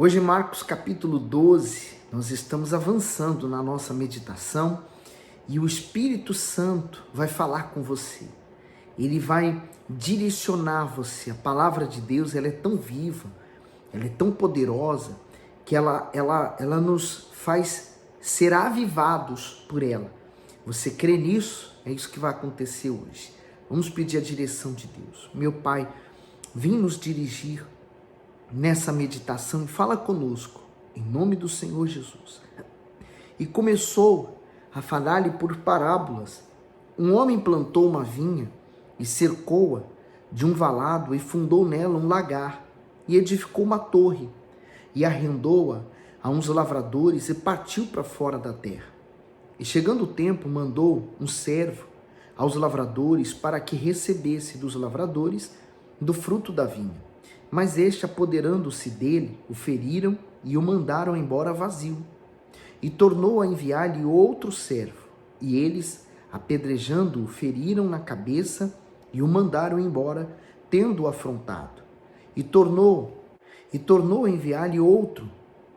Hoje, Marcos capítulo 12, nós estamos avançando na nossa meditação e o Espírito Santo vai falar com você. Ele vai direcionar você. A palavra de Deus, ela é tão viva, ela é tão poderosa, que ela nos faz ser avivados por ela. Você crê nisso? É isso que vai acontecer hoje. Vamos pedir a direção de Deus. Meu Pai, vem nos dirigir nessa meditação e fala conosco, em nome do Senhor Jesus. E começou a falar-lhe por parábolas. Um homem plantou uma vinha e cercou-a de um valado e fundou nela um lagar e edificou uma torre e arrendou-a a uns lavradores e partiu para fora da terra. E chegando o tempo, mandou um servo aos lavradores para que recebesse dos lavradores do fruto da vinha. Mas este, apoderando-se dele, o feriram e o mandaram embora vazio. E tornou a enviar-lhe outro servo. E eles, apedrejando-o, feriram na cabeça e o mandaram embora, tendo-o afrontado. E tornou a enviar-lhe outro,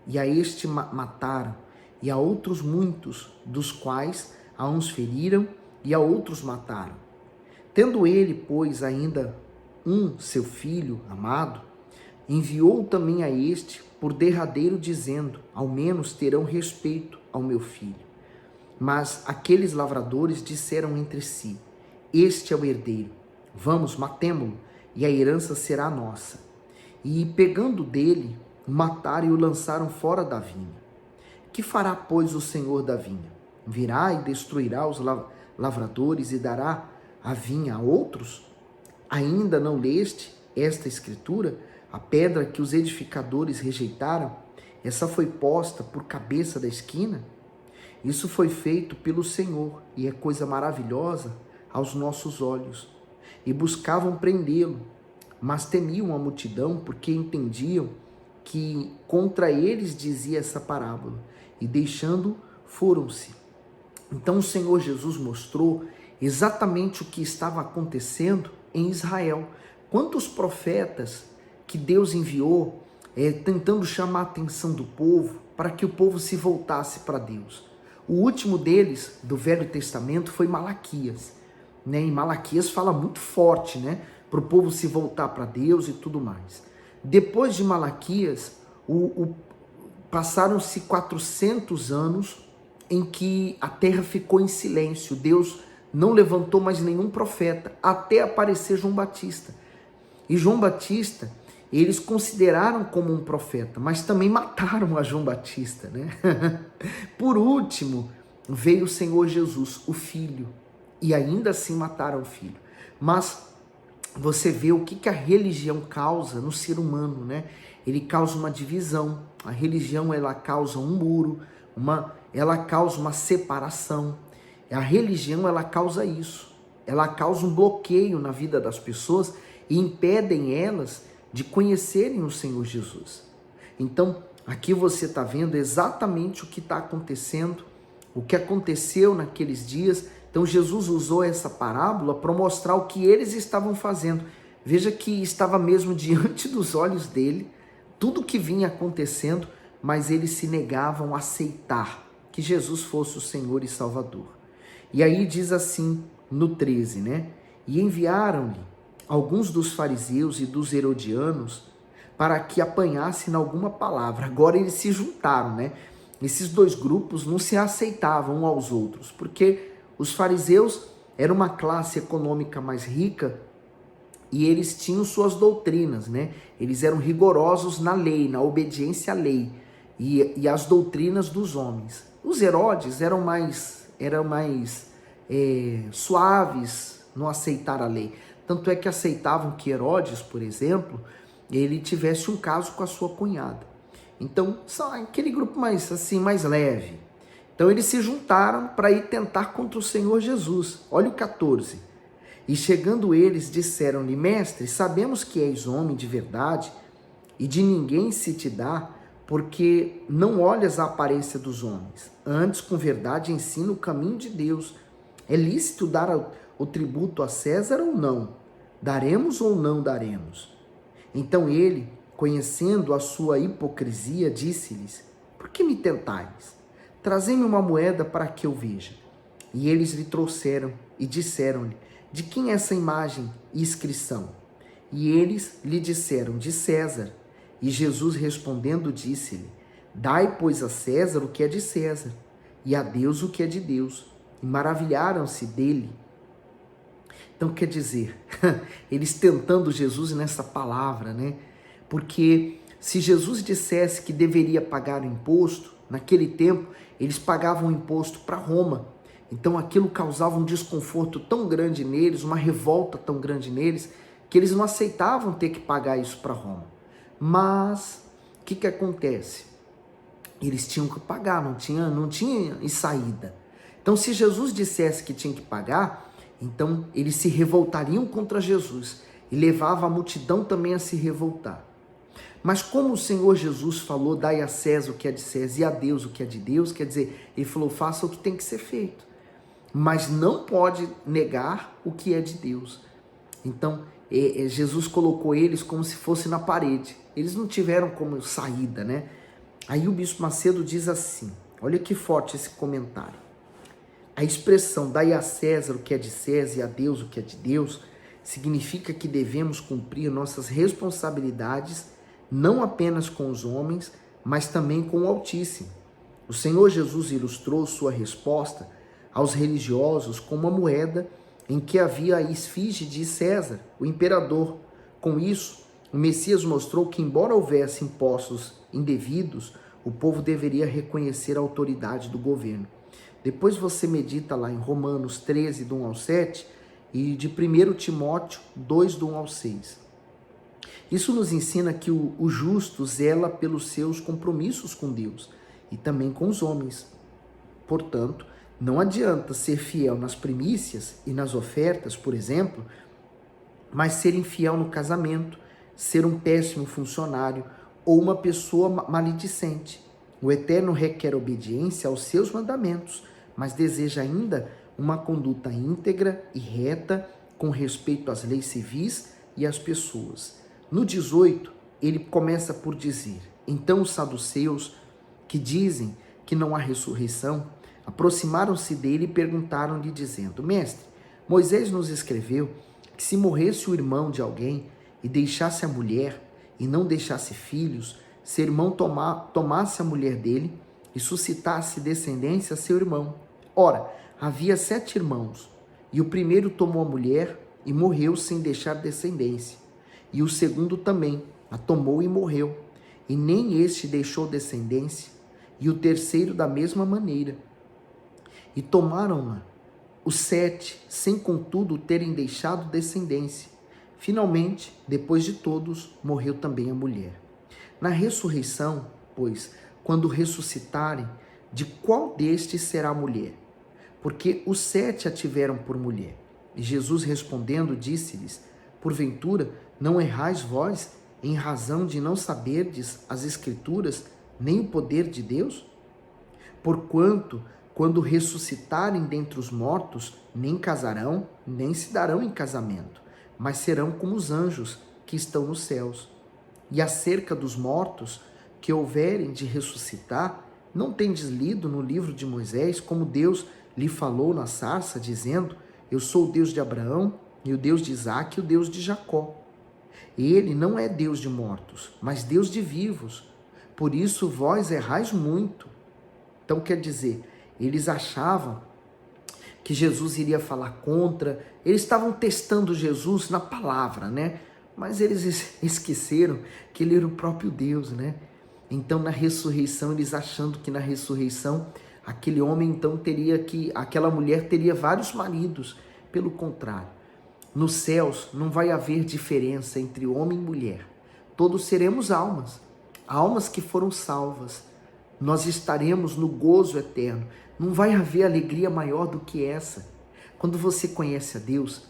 e a este mataram, e a outros muitos, dos quais a uns feriram e a outros mataram. Tendo ele, pois, ainda seu filho amado, enviou também a este por derradeiro, dizendo: ao menos terão respeito ao meu filho. Mas aqueles lavradores disseram entre si: este é o herdeiro, vamos, matemo-lo, e a herança será nossa. E pegando dele, o mataram e o lançaram fora da vinha. Que fará, pois, o senhor da vinha? Virá e destruirá os lavradores e dará a vinha a outros? Ainda não leste esta escritura? A pedra que os edificadores rejeitaram, essa foi posta por cabeça da esquina? Isso foi feito pelo Senhor e é coisa maravilhosa aos nossos olhos. E buscavam prendê-lo, mas temiam a multidão, porque entendiam que contra eles dizia essa parábola, e deixando, foram-se. Então o Senhor Jesus mostrou exatamente o que estava acontecendo em Israel. Quantos profetas que Deus enviou tentando chamar a atenção do povo para que o povo se voltasse para Deus. O último deles, do Velho Testamento, foi Malaquias. Né? E Malaquias fala muito forte, né? Para o povo se voltar para Deus e tudo mais. Depois de Malaquias, passaram-se 400 anos em que a terra ficou em silêncio. Deus não levantou mais nenhum profeta, até aparecer João Batista. E João Batista, eles consideraram como um profeta, mas também mataram a João Batista, né? Por último, veio o Senhor Jesus, o Filho, e ainda assim mataram o Filho. Mas você vê o que a religião causa no ser humano, né? Ele causa uma divisão. A religião, ela causa um muro, ela causa uma separação. A religião, ela causa isso. Ela causa um bloqueio na vida das pessoas e impedem elas de conhecerem o Senhor Jesus. Então, aqui você está vendo exatamente o que está acontecendo, o que aconteceu naqueles dias. Então, Jesus usou essa parábola para mostrar o que eles estavam fazendo. Veja que estava mesmo diante dos olhos dele, tudo o que vinha acontecendo, mas eles se negavam a aceitar que Jesus fosse o Senhor e Salvador. E aí diz assim no 13, né? E enviaram-lhe alguns dos fariseus e dos herodianos para que apanhassem alguma palavra. Agora eles se juntaram, né? Esses dois grupos não se aceitavam uns aos outros, porque os fariseus eram uma classe econômica mais rica e eles tinham suas doutrinas, né? Eles eram rigorosos na lei, na obediência à lei e às doutrinas dos homens. Os Herodes eram mais suaves no aceitar a lei. Tanto é que aceitavam que Herodes, por exemplo, ele tivesse um caso com a sua cunhada. Então, são aquele grupo mais leve. Então, eles se juntaram para ir tentar contra o Senhor Jesus. Olha o 14. E chegando eles, disseram-lhe: mestre, sabemos que és homem de verdade e de ninguém se te dá, porque não olhas a aparência dos homens. Antes, com verdade, ensina o caminho de Deus. É lícito dar o tributo a César ou não? Daremos ou não daremos? Então ele, conhecendo a sua hipocrisia, disse-lhes: por que me tentais? Trazei-me uma moeda para que eu veja. E eles lhe trouxeram e disseram-lhe: de quem é essa imagem e inscrição? E eles lhe disseram: de César. E Jesus respondendo disse-lhe: dai, pois, a César o que é de César, e a Deus o que é de Deus. E maravilharam-se dele. Então, quer dizer, eles tentando Jesus nessa palavra, né? Porque se Jesus dissesse que deveria pagar o imposto, naquele tempo eles pagavam o imposto para Roma. Então aquilo causava um desconforto tão grande neles, uma revolta tão grande neles, que eles não aceitavam ter que pagar isso para Roma. Mas o que acontece? Eles tinham que pagar, não tinha saída. Então, se Jesus dissesse que tinha que pagar, então eles se revoltariam contra Jesus e levava a multidão também a se revoltar. Mas como o Senhor Jesus falou: dai a César o que é de César e a Deus o que é de Deus, quer dizer, ele falou: faça o que tem que ser feito, mas não pode negar o que é de Deus. Então, Jesus colocou eles como se fosse na parede. Eles não tiveram como saída, né? Aí o Bispo Macedo diz assim, olha que forte esse comentário. A expressão dai a César o que é de César e a Deus o que é de Deus significa que devemos cumprir nossas responsabilidades não apenas com os homens, mas também com o Altíssimo. O Senhor Jesus ilustrou sua resposta aos religiosos com uma moeda em que havia a esfinge de César, o imperador. Com isso, o Messias mostrou que, embora houvesse impostos indevidos, o povo deveria reconhecer a autoridade do governo. Depois você medita lá em Romanos 13, do 1 ao 7, e de 1 Timóteo 2, do 1 ao 6. Isso nos ensina que o justo zela pelos seus compromissos com Deus e também com os homens. Portanto, não adianta ser fiel nas primícias e nas ofertas, por exemplo, mas ser infiel no casamento, ser um péssimo funcionário ou uma pessoa maledicente. O Eterno requer obediência aos seus mandamentos, mas deseja ainda uma conduta íntegra e reta com respeito às leis civis e às pessoas. No 18, ele começa por dizer: então os saduceus, que dizem que não há ressurreição, aproximaram-se dele e perguntaram-lhe, dizendo: mestre, Moisés nos escreveu que se morresse o irmão de alguém e deixasse a mulher e não deixasse filhos, seu irmão tomasse a mulher dele e suscitasse descendência a seu irmão. Ora, havia 7 irmãos, e o primeiro tomou a mulher e morreu sem deixar descendência. E o segundo também a tomou e morreu, e nem este deixou descendência, e o terceiro da mesma maneira. E tomaram-na os 7, sem contudo terem deixado descendência. Finalmente, depois de todos, morreu também a mulher. Na ressurreição, pois, quando ressuscitarem, de qual destes será a mulher? Porque os 7 a tiveram por mulher. E Jesus respondendo, disse-lhes: porventura, não errais vós, em razão de não saberdes as Escrituras, nem o poder de Deus? Porquanto, quando ressuscitarem dentre os mortos, nem casarão, nem se darão em casamento, mas serão como os anjos que estão nos céus. E acerca dos mortos que houverem de ressuscitar, não tendes lido no livro de Moisés como Deus lhe falou na sarça, dizendo: eu sou o Deus de Abraão, e o Deus de Isaque, e o Deus de Jacó. Ele não é Deus de mortos, mas Deus de vivos. Por isso vós errais muito. Então quer dizer, eles achavam que Jesus iria falar contra, eles estavam testando Jesus na palavra, né? Mas eles esqueceram que ele era o próprio Deus, né? Então na ressurreição, eles achando que na ressurreição, aquele homem então aquela mulher teria vários maridos. Pelo contrário, nos céus não vai haver diferença entre homem e mulher. Todos seremos almas, almas que foram salvas. Nós estaremos no gozo eterno. Não vai haver alegria maior do que essa. Quando você conhece a Deus,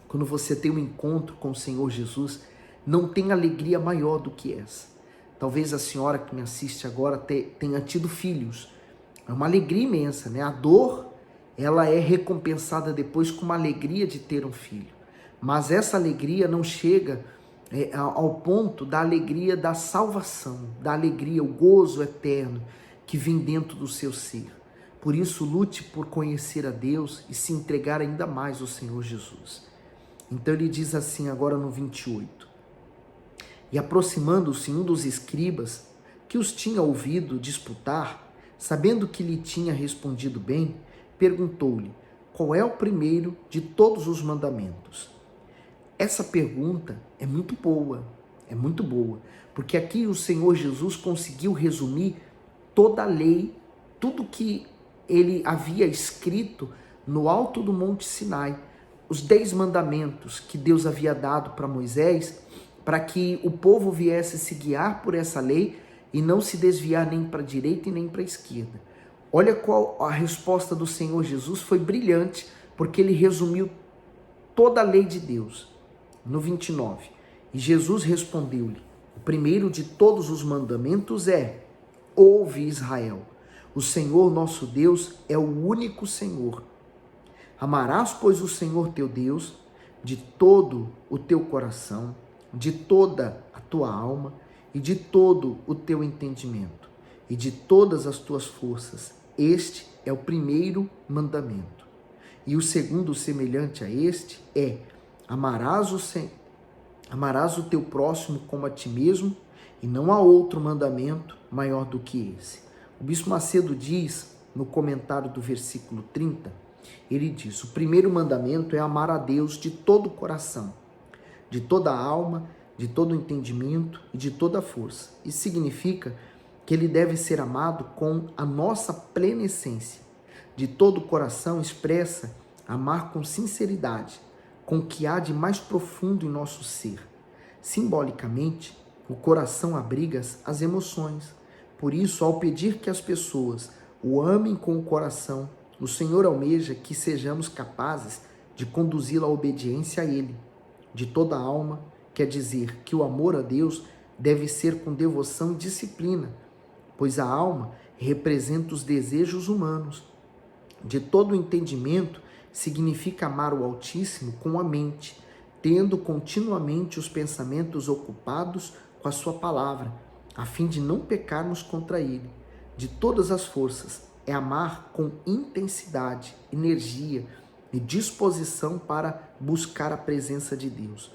quando você tem um encontro com o Senhor Jesus, não tem alegria maior do que essa. Talvez a senhora que me assiste agora tenha tido filhos. É uma alegria imensa, né? A dor, ela é recompensada depois com uma alegria de ter um filho. Mas essa alegria não chega ao ponto da alegria da salvação, da alegria, o gozo eterno que vem dentro do seu ser. Por isso, lute por conhecer a Deus e se entregar ainda mais ao Senhor Jesus. Então ele diz assim agora no 28. E aproximando-se um dos escribas, que os tinha ouvido disputar, sabendo que lhe tinha respondido bem, perguntou-lhe: qual é o primeiro de todos os mandamentos? Essa pergunta é muito boa, porque aqui o Senhor Jesus conseguiu resumir toda a lei, tudo que ele havia escrito no alto do Monte Sinai, os 10 mandamentos que Deus havia dado para Moisés, para que o povo viesse se guiar por essa lei e não se desviar nem para a direita e nem para a esquerda. Olha qual a resposta do Senhor Jesus, foi brilhante, porque ele resumiu toda a lei de Deus. No 29, e Jesus respondeu-lhe: o primeiro de todos os mandamentos é: ouve, Israel, o Senhor nosso Deus é o único Senhor. Amarás, pois, o Senhor teu Deus de todo o teu coração, de toda a tua alma e de todo o teu entendimento e de todas as tuas forças. Este é o primeiro mandamento. E o segundo, semelhante a este, é: amarás o teu próximo como a ti mesmo, e não há outro mandamento maior do que esse. O Bispo Macedo diz, no comentário do versículo 30, ele diz: o primeiro mandamento é amar a Deus de todo o coração, de toda a alma, de todo o entendimento e de toda a força. Isso significa que ele deve ser amado com a nossa plena essência. De todo o coração expressa amar com sinceridade, com o que há de mais profundo em nosso ser. Simbolicamente, o coração abriga as emoções. Por isso, ao pedir que as pessoas o amem com o coração, o Senhor almeja que sejamos capazes de conduzi-la à obediência a Ele. De toda a alma, quer dizer que o amor a Deus deve ser com devoção e disciplina, pois a alma representa os desejos humanos. De todo o entendimento, significa amar o Altíssimo com a mente, tendo continuamente os pensamentos ocupados com a sua palavra, a fim de não pecarmos contra Ele. De todas as forças, é amar com intensidade, energia e disposição para buscar a presença de Deus.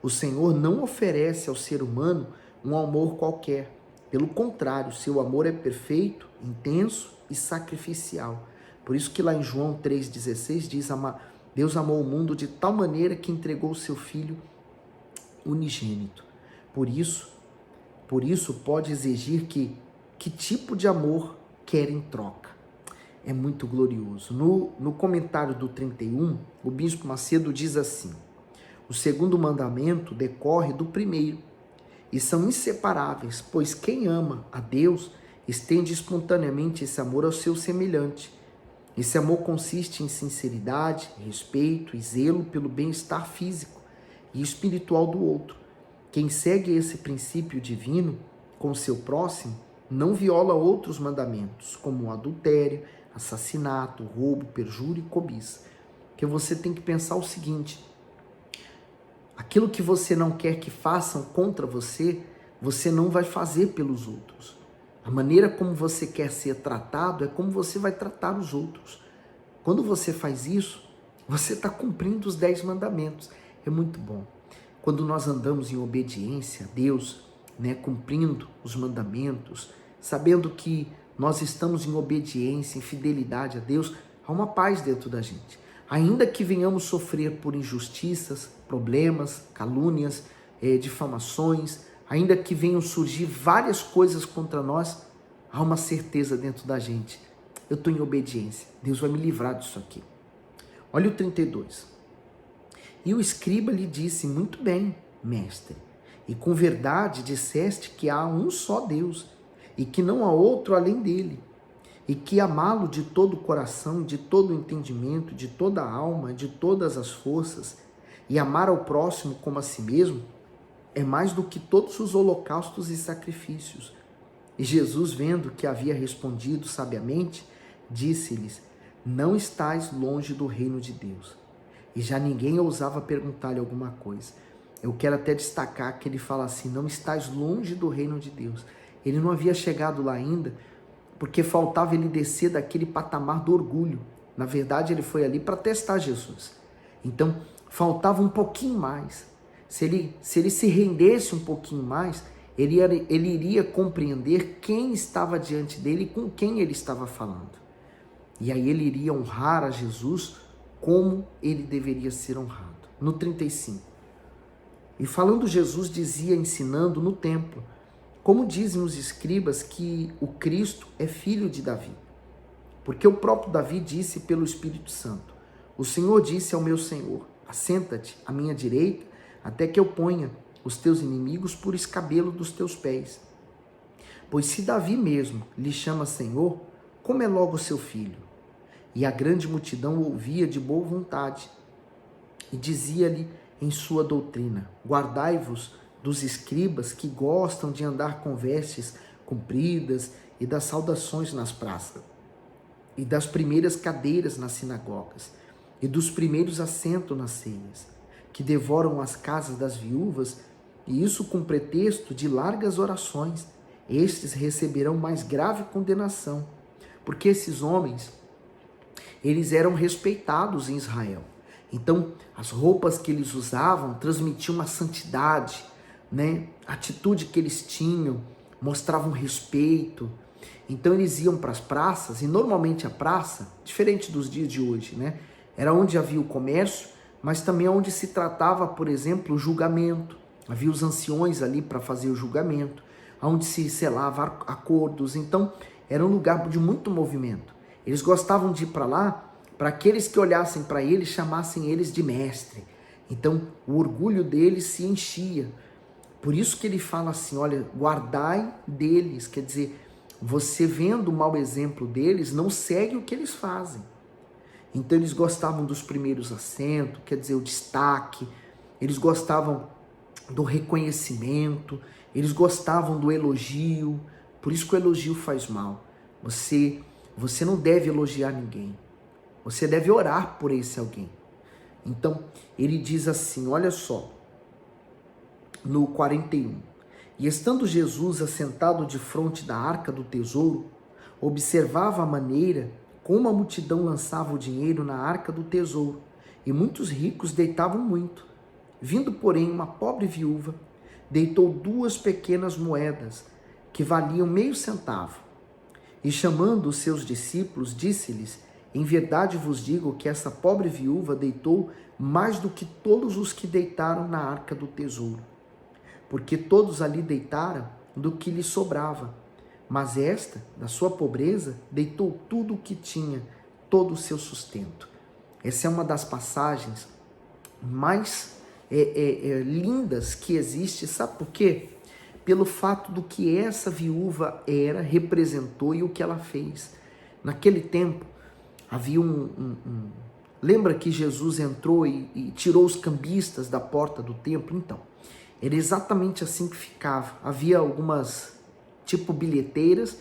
O Senhor não oferece ao ser humano um amor qualquer. Pelo contrário, seu amor é perfeito, intenso e sacrificial. Por isso que lá em João 3,16 diz: Deus amou o mundo de tal maneira que entregou o seu Filho unigênito. Por isso pode exigir que tipo de amor quer em troca. É muito glorioso. No comentário do 31, o Bispo Macedo diz assim: o segundo mandamento decorre do primeiro e são inseparáveis, pois quem ama a Deus estende espontaneamente esse amor ao seu semelhante. Esse amor consiste em sinceridade, respeito e zelo pelo bem-estar físico e espiritual do outro. Quem segue esse princípio divino com seu próximo não viola outros mandamentos, como o adultério, assassinato, roubo, perjúrio e cobiça. Porque você tem que pensar o seguinte: aquilo que você não quer que façam contra você, você não vai fazer pelos outros. A maneira como você quer ser tratado é como você vai tratar os outros. Quando você faz isso, você está cumprindo os 10 mandamentos. É muito bom. Quando nós andamos em obediência a Deus, cumprindo os mandamentos, sabendo que nós estamos em obediência, em fidelidade a Deus, há uma paz dentro da gente. Ainda que venhamos sofrer por injustiças, problemas, calúnias, difamações, ainda que venham surgir várias coisas contra nós, há uma certeza dentro da gente: eu estou em obediência, Deus vai me livrar disso aqui. Olha o 32. E o escriba lhe disse: muito bem, mestre, e com verdade disseste que há um só Deus, e que não há outro além dele, e que amá-lo de todo o coração, de todo o entendimento, de toda a alma, de todas as forças, e amar ao próximo como a si mesmo, é mais do que todos os holocaustos e sacrifícios. E Jesus, vendo que havia respondido sabiamente, disse-lhes: não estais longe do reino de Deus. E já ninguém ousava perguntar-lhe alguma coisa. eu quero até destacar que ele fala assim: não estás longe do reino de Deus. Ele não havia chegado lá ainda, porque faltava ele descer daquele patamar do orgulho. Na verdade, ele foi ali para testar Jesus. Então, faltava um pouquinho mais. Se ele se rendesse um pouquinho mais, ele iria compreender quem estava diante dele e com quem ele estava falando. E aí ele iria honrar a Jesus como ele deveria ser honrado. No 35. E falando Jesus dizia, ensinando no templo, como dizem os escribas que o Cristo é filho de Davi. Porque o próprio Davi disse pelo Espírito Santo: o Senhor disse ao meu Senhor: assenta-te à minha direita, até que eu ponha os teus inimigos por escabelo dos teus pés. Pois se Davi mesmo lhe chama Senhor, como é logo seu filho? E a grande multidão ouvia de boa vontade e dizia-lhe em sua doutrina: guardai-vos dos escribas que gostam de andar com vestes compridas e das saudações nas praças, e das primeiras cadeiras nas sinagogas, e dos primeiros assentos nas ceias, que devoram as casas das viúvas, e isso com pretexto de largas orações. Estes receberão mais grave condenação, porque esses homens, eles eram respeitados em Israel. Então, as roupas que eles usavam transmitiam uma santidade, né? A atitude que eles tinham mostravam respeito. Então, eles iam para as praças, e normalmente a praça, diferente dos dias de hoje, né? Era onde havia o comércio, mas também onde se tratava, por exemplo, o julgamento. Havia os anciões ali para fazer o julgamento, onde se selava acordos. Então, era um lugar de muito movimento. Eles gostavam de ir para lá, para aqueles que olhassem para eles, chamassem eles de mestre. Então, o orgulho deles se enchia. Por isso que ele fala assim: olha, guardai deles. Quer dizer, você vendo o mau exemplo deles, não segue o que eles fazem. Então, eles gostavam dos primeiros assentos, quer dizer, o destaque. Eles gostavam do reconhecimento. Eles gostavam do elogio. Por isso que o elogio faz mal. Você não deve elogiar ninguém. Você deve orar por esse alguém. Então, ele diz assim, olha só, no 41. E estando Jesus assentado defronte da arca do tesouro, observava a maneira como a multidão lançava o dinheiro na arca do tesouro, e muitos ricos deitavam muito. Vindo, porém, uma pobre viúva, deitou 2 pequenas moedas, que valiam meio centavo. E chamando os seus discípulos, disse-lhes: em verdade vos digo que essa pobre viúva deitou mais do que todos os que deitaram na arca do tesouro. Porque todos ali deitaram do que lhe sobrava. Mas esta, da sua pobreza, deitou tudo o que tinha, todo o seu sustento. Essa é uma das passagens mais lindas que existe. Sabe por quê? Pelo fato do que essa viúva representou e o que ela fez. Naquele tempo, havia lembra que Jesus entrou e tirou os cambistas da porta do templo? Então, era exatamente assim que ficava. Havia algumas, tipo bilheteiras,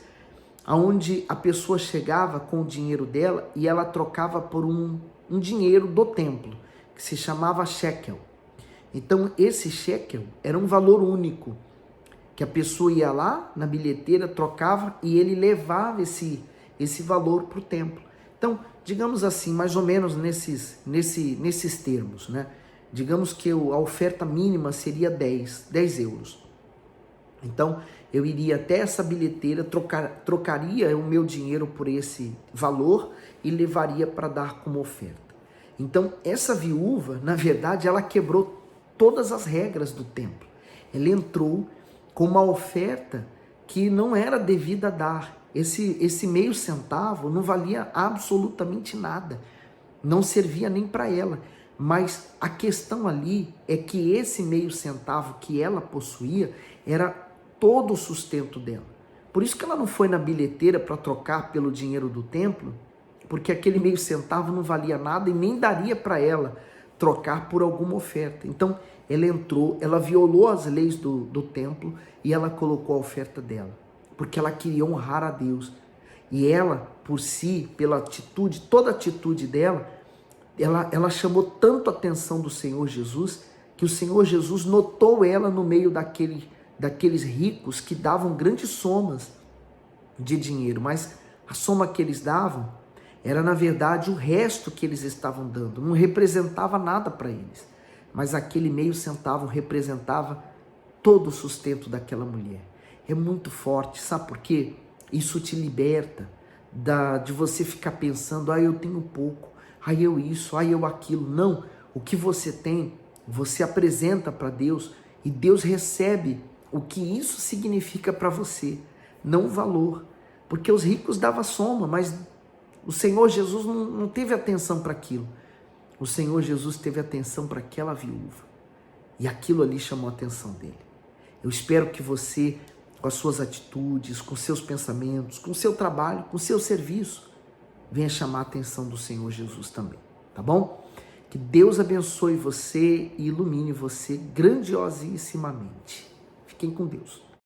onde a pessoa chegava com o dinheiro dela e ela trocava por um dinheiro do templo, que se chamava shekel. Então, esse shekel era um valor único, que a pessoa ia lá na bilheteira, trocava e ele levava esse valor para o templo. Então, digamos assim, mais ou menos nesses termos, né? Digamos que a oferta mínima seria 10 euros. Então, eu iria até essa bilheteira, trocaria o meu dinheiro por esse valor e levaria para dar como oferta. Então, essa viúva, na verdade, ela quebrou todas as regras do templo. Ela entrou com uma oferta que não era devida a dar. Esse meio centavo não valia absolutamente nada, não servia nem para ela. Mas a questão ali é que esse meio centavo que ela possuía era todo o sustento dela. Por isso que ela não foi na bilheteira para trocar pelo dinheiro do templo, porque aquele meio centavo não valia nada e nem daria para ela trocar por alguma oferta. Então ela entrou, ela violou as leis do templo e ela colocou a oferta dela, porque ela queria honrar a Deus. E ela, por si, pela atitude, toda a atitude dela, ela chamou tanto a atenção do Senhor Jesus, que o Senhor Jesus notou ela no meio daqueles ricos que davam grandes somas de dinheiro, mas a soma que eles davam era, na verdade, o resto que eles estavam dando, não representava nada para eles, mas aquele meio centavo representava todo o sustento daquela mulher. É muito forte, sabe por quê? Isso te liberta de você ficar pensando, eu tenho pouco, eu isso, eu aquilo. Não, o que você tem, você apresenta para Deus e Deus recebe o que isso significa para você, não o valor. Porque os ricos davam soma, mas o Senhor Jesus não teve atenção para aquilo. O Senhor Jesus teve atenção para aquela viúva. E aquilo ali chamou a atenção dele. Eu espero que você, com as suas atitudes, com seus pensamentos, com o seu trabalho, com o seu serviço, venha chamar a atenção do Senhor Jesus também, tá bom? Que Deus abençoe você e ilumine você grandiosissimamente. Fiquem com Deus.